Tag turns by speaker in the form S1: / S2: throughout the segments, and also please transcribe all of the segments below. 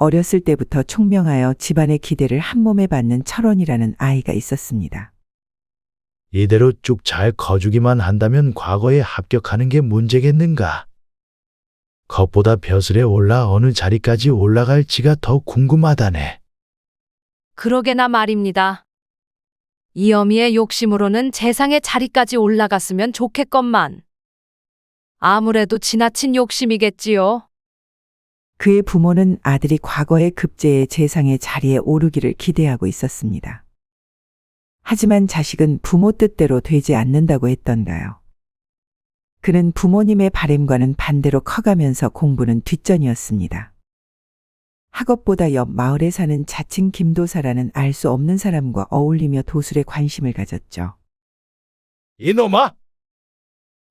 S1: 어렸을 때부터 총명하여 집안의 기대를 한몸에 받는 철원이라는 아이가 있었습니다.
S2: 이대로 쭉 잘 커주기만 한다면 과거에 합격하는 게 문제겠는가? 겉보다 벼슬에 올라 어느 자리까지 올라갈지가 더 궁금하다네.
S3: 그러게나 말입니다. 이 어미의 욕심으로는 재상의 자리까지 올라갔으면 좋겠건만. 아무래도 지나친 욕심이겠지요.
S1: 그의 부모는 아들이 과거의 급제의 재상의 자리에 오르기를 기대하고 있었습니다. 하지만 자식은 부모 뜻대로 되지 않는다고 했던가요. 그는 부모님의 바램과는 반대로 커가면서 공부는 뒷전이었습니다. 학업보다 옆 마을에 사는 자칭 김도사라는 알 수 없는 사람과 어울리며 도술에 관심을 가졌죠.
S2: 이놈아!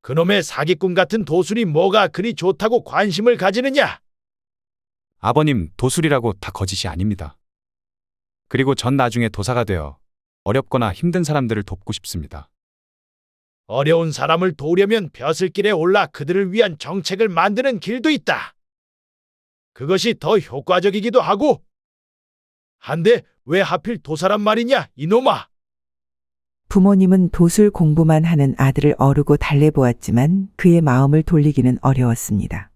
S2: 그놈의 사기꾼 같은 도술이 뭐가 그리 좋다고 관심을 가지느냐?
S4: 아버님, 도술이라고 다 거짓이 아닙니다. 그리고 전 나중에 도사가 되어 어렵거나 힘든 사람들을 돕고 싶습니다.
S2: 어려운 사람을 도우려면 벼슬길에 올라 그들을 위한 정책을 만드는 길도 있다. 그것이 더 효과적이기도 하고. 한데 왜 하필 도사란 말이냐, 이놈아?
S1: 부모님은 도술 공부만 하는 아들을 어르고 달래보았지만 그의 마음을 돌리기는 어려웠습니다.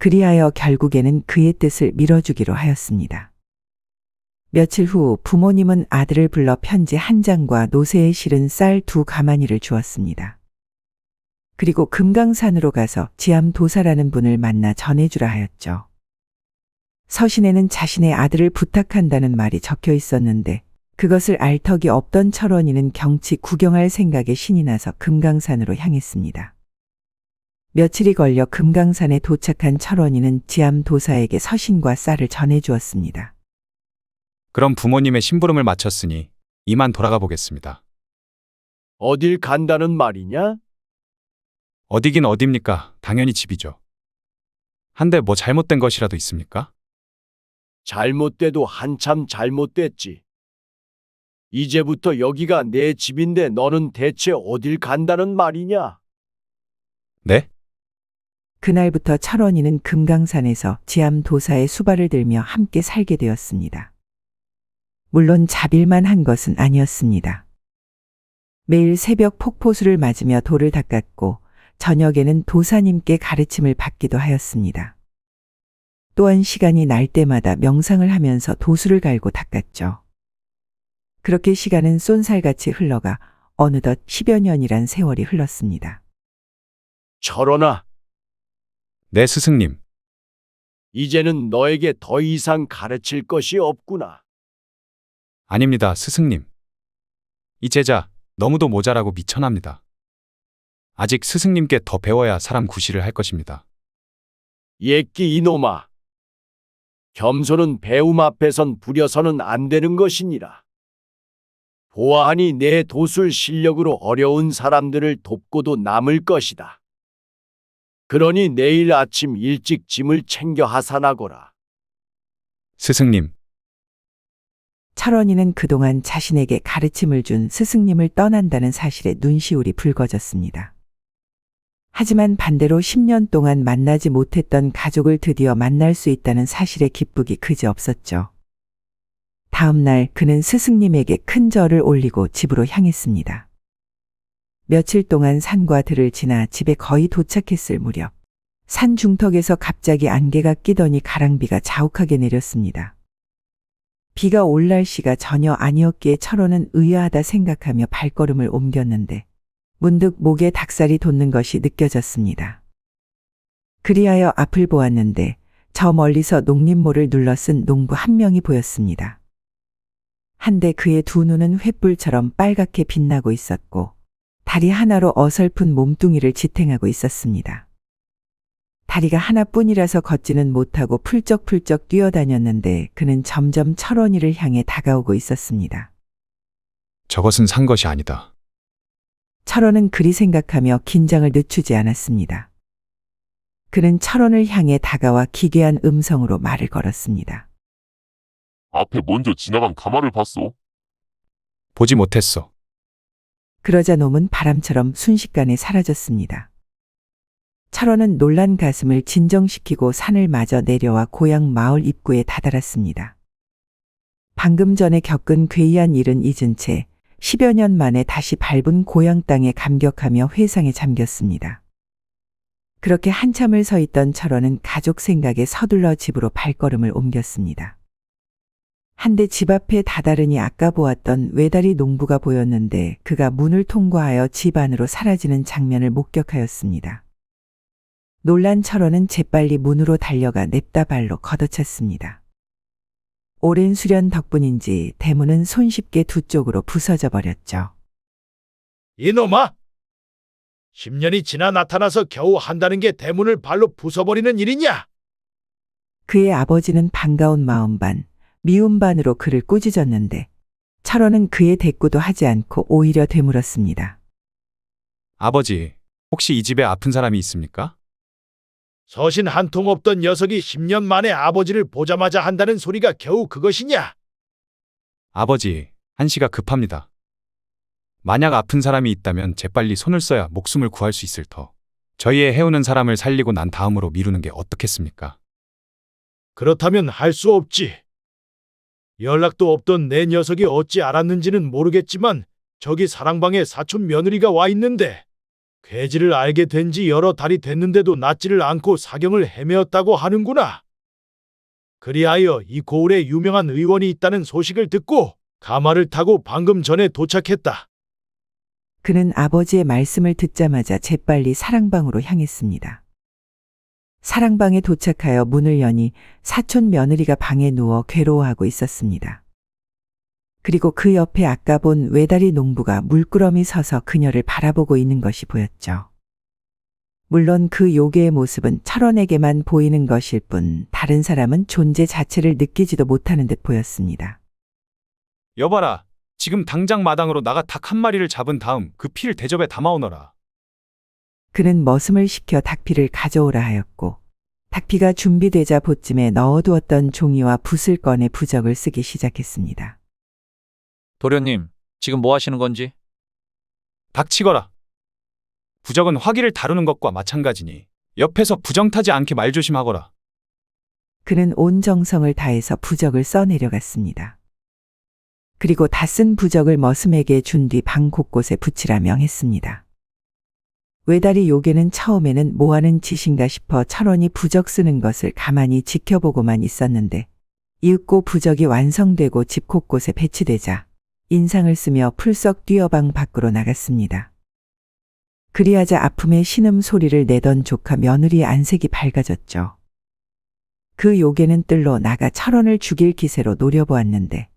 S1: 그리하여 결국에는 그의 뜻을 밀어주기로 하였습니다. 며칠 후 부모님은 아들을 불러 편지 한 장과 노새에 실은 쌀 2가마니를 주었습니다. 그리고 금강산으로 가서 지암도사라는 분을 만나 전해주라 하였죠. 서신에는 자신의 아들을 부탁한다는 말이 적혀 있었는데 그것을 알 턱이 없던 철원이는 경치 구경할 생각에 신이 나서 금강산으로 향했습니다. 며칠이 걸려 금강산에 도착한 철원이는 지암도사에게 서신과 쌀을 전해주었습니다.
S4: 그럼 부모님의 심부름을 마쳤으니 이만 돌아가 보겠습니다.
S5: 어딜 간다는 말이냐?
S4: 어디긴 어딥니까? 당연히 집이죠. 한데 뭐 잘못된 것이라도 있습니까?
S5: 잘못돼도 한참 잘못됐지. 이제부터 여기가 내 집인데 너는 대체 어딜 간다는 말이냐?
S4: 네?
S1: 그날부터 철원이는 금강산에서 지암도사의 수발을 들며 함께 살게 되었습니다. 물론 자빌만 한 것은 아니었습니다. 매일 새벽 폭포수를 맞으며 돌을 닦았고 저녁에는 도사님께 가르침을 받기도 하였습니다. 또한 시간이 날 때마다 명상을 하면서 도수를 갈고 닦았죠. 그렇게 시간은 쏜살같이 흘러가 어느덧 10여 년이란 세월이 흘렀습니다.
S5: 철원아,
S4: 네, 스승님.
S5: 이제는 너에게 더 이상 가르칠 것이 없구나.
S4: 아닙니다, 스승님. 이 제자 너무도 모자라고 미천합니다. 아직 스승님께 더 배워야 사람 구실을 할 것입니다.
S5: 예끼 이놈아. 겸손은 배움 앞에선 부려서는 안 되는 것이니라. 보아하니 내 도술 실력으로 어려운 사람들을 돕고도 남을 것이다. 그러니 내일 아침 일찍 짐을 챙겨 하산하거라.
S4: 스승님,
S1: 철원이는 그동안 자신에게 가르침을 준 스승님을 떠난다는 사실에 눈시울이 붉어졌습니다. 하지만 반대로 10년 동안 만나지 못했던 가족을 드디어 만날 수 있다는 사실에 기쁘기 그지 없었죠. 다음 날 그는 스승님에게 큰 절을 올리고 집으로 향했습니다. 며칠 동안 산과 들을 지나 집에 거의 도착했을 무렵 산 중턱에서 갑자기 안개가 끼더니 가랑비가 자욱하게 내렸습니다. 비가 올 날씨가 전혀 아니었기에 철원은 의아하다 생각하며 발걸음을 옮겼는데 문득 목에 닭살이 돋는 것이 느껴졌습니다. 그리하여 앞을 보았는데 저 멀리서 녹림모를 눌러쓴 농부 한 명이 보였습니다. 한데 그의 두 눈은 횃불처럼 빨갛게 빛나고 있었고 다리 하나로 어설픈 몸뚱이를 지탱하고 있었습니다. 다리가 하나뿐이라서 걷지는 못하고 풀쩍풀쩍 뛰어다녔는데 그는 점점 철원이를 향해 다가오고 있었습니다.
S4: 저것은 산 것이 아니다.
S1: 철원은 그리 생각하며 긴장을 늦추지 않았습니다. 그는 철원을 향해 다가와 기괴한 음성으로 말을 걸었습니다.
S6: 앞에 먼저 지나간 가마를 봤소?
S4: 보지 못했어.
S1: 그러자 놈은 바람처럼 순식간에 사라졌습니다. 철원은 놀란 가슴을 진정시키고 산을 마저 내려와 고향 마을 입구에 다다랐습니다. 방금 전에 겪은 괴이한 일은 잊은 채 10여 년 만에 다시 밟은 고향 땅에 감격하며 회상에 잠겼습니다. 그렇게 한참을 서 있던 철원은 가족 생각에 서둘러 집으로 발걸음을 옮겼습니다. 한데 집 앞에 다다르니 아까 보았던 외다리 농부가 보였는데 그가 문을 통과하여 집 안으로 사라지는 장면을 목격하였습니다. 놀란 철원은 재빨리 문으로 달려가 냅다 발로 걷어찼습니다. 오랜 수련 덕분인지 대문은 손쉽게 두 쪽으로 부서져 버렸죠.
S2: 이놈아! 10년이 지나 나타나서 겨우 한다는 게 대문을 발로 부숴버리는 일이냐?
S1: 그의 아버지는 반가운 마음 반, 미움 반으로 그를 꾸짖었는데 철원은 그의 대꾸도 하지 않고 오히려 되물었습니다.
S4: 아버지, 혹시 이 집에 아픈 사람이 있습니까?
S2: 서신 한 통 없던 녀석이 10년 만에 아버지를 보자마자 한다는 소리가 겨우 그것이냐?
S4: 아버지, 한시가 급합니다. 만약 아픈 사람이 있다면 재빨리 손을 써야 목숨을 구할 수 있을 터. 저희의 해오는 사람을 살리고 난 다음으로 미루는 게 어떻겠습니까?
S2: 그렇다면 할 수 없지. 연락도 없던 내 녀석이 어찌 알았는지는 모르겠지만 저기 사랑방에 사촌 며느리가 와 있는데 괴지를 알게 된 지 여러 달이 됐는데도 낫지를 않고 사경을 헤매었다고 하는구나. 그리하여 이 고을에 유명한 의원이 있다는 소식을 듣고 가마를 타고 방금 전에 도착했다.
S1: 그는 아버지의 말씀을 듣자마자 재빨리 사랑방으로 향했습니다. 사랑방에 도착하여 문을 여니 사촌 며느리가 방에 누워 괴로워하고 있었습니다. 그리고 그 옆에 아까 본 외다리 농부가 물끄러미 서서 그녀를 바라보고 있는 것이 보였죠. 물론 그 요괴의 모습은 철원에게만 보이는 것일 뿐 다른 사람은 존재 자체를 느끼지도 못하는 듯 보였습니다.
S4: 여봐라, 지금 당장 마당으로 나가 닭 한 마리를 잡은 다음 그 피를 대접에 담아오너라.
S1: 그는 머슴을 시켜 닭피를 가져오라 하였고 닭피가 준비되자 보찜에 넣어두었던 종이와 붓을 꺼내 부적을 쓰기 시작했습니다.
S7: 도련님, 지금 뭐 하시는 건지?
S4: 닥치거라. 부적은 화기를 다루는 것과 마찬가지니 옆에서 부정타지 않게 말조심하거라.
S1: 그는 온 정성을 다해서 부적을 써내려갔습니다. 그리고 다 쓴 부적을 머슴에게 준 뒤 방 곳곳에 붙이라 명했습니다. 외다리 요괴는 처음에는 뭐하는 짓인가 싶어 철원이 부적 쓰는 것을 가만히 지켜보고만 있었는데 이윽고 부적이 완성되고 집 곳곳에 배치되자 인상을 쓰며 풀썩 뛰어 방 밖으로 나갔습니다. 그리하자 아픔의 신음 소리를 내던 조카 며느리의 안색이 밝아졌죠. 그 요괴는 뜰로 나가 철원을 죽일 기세로 노려보았는데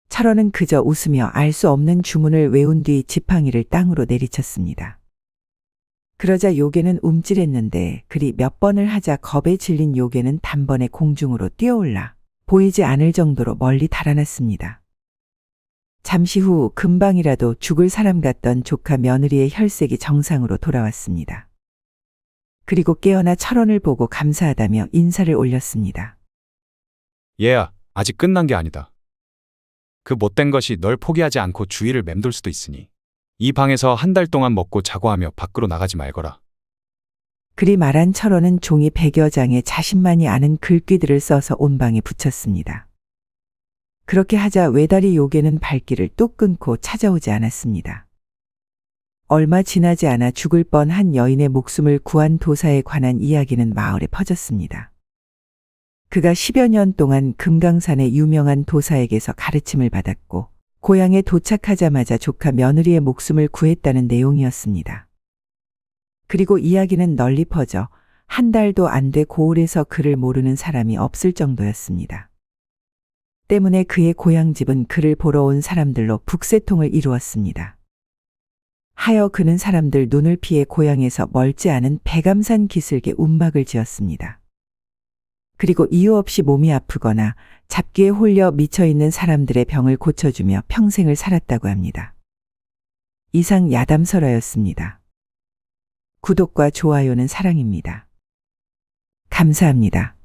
S1: 철원은 그저 웃으며 알 수 없는 주문을 외운 뒤 지팡이를 땅으로 내리쳤습니다. 그러자 요괴는 움찔했는데 그리 몇 번을 하자 겁에 질린 요괴는 단번에 공중으로 뛰어올라 보이지 않을 정도로 멀리 달아났습니다. 잠시 후 금방이라도 죽을 사람 같던 조카 며느리의 혈색이 정상으로 돌아왔습니다. 그리고 깨어나 철원을 보고 감사하다며 인사를 올렸습니다.
S4: 얘야, 아직 끝난 게 아니다. 그 못된 것이 널 포기하지 않고 주위를 맴돌 수도 있으니 이 방에서 한 달 동안 먹고 자고 하며 밖으로 나가지 말거라.
S1: 그리 말한 철원은 종이 100여 장에 자신만이 아는 글귀들을 써서 온 방에 붙였습니다. 그렇게 하자 외다리 요괴는 발길을 뚝 끊고 찾아오지 않았습니다. 얼마 지나지 않아 죽을 뻔한 여인의 목숨을 구한 도사에 관한 이야기는 마을에 퍼졌습니다. 그가 10여 년 동안 금강산의 유명한 도사에게서 가르침을 받았고 고향에 도착하자마자 조카 며느리의 목숨을 구했다는 내용이었습니다. 그리고 이야기는 널리 퍼져 한 달도 안 돼 고을에서 그를 모르는 사람이 없을 정도였습니다. 때문에 그의 고향집은 그를 보러 온 사람들로 북새통을 이루었습니다. 하여 그는 사람들 눈을 피해 고향에서 멀지 않은 백암산 기슭에 움막을 지었습니다. 그리고 이유 없이 몸이 아프거나 잡기에 홀려 미쳐있는 사람들의 병을 고쳐주며 평생을 살았다고 합니다. 이상 야담설화였습니다. 구독과 좋아요는 사랑입니다. 감사합니다.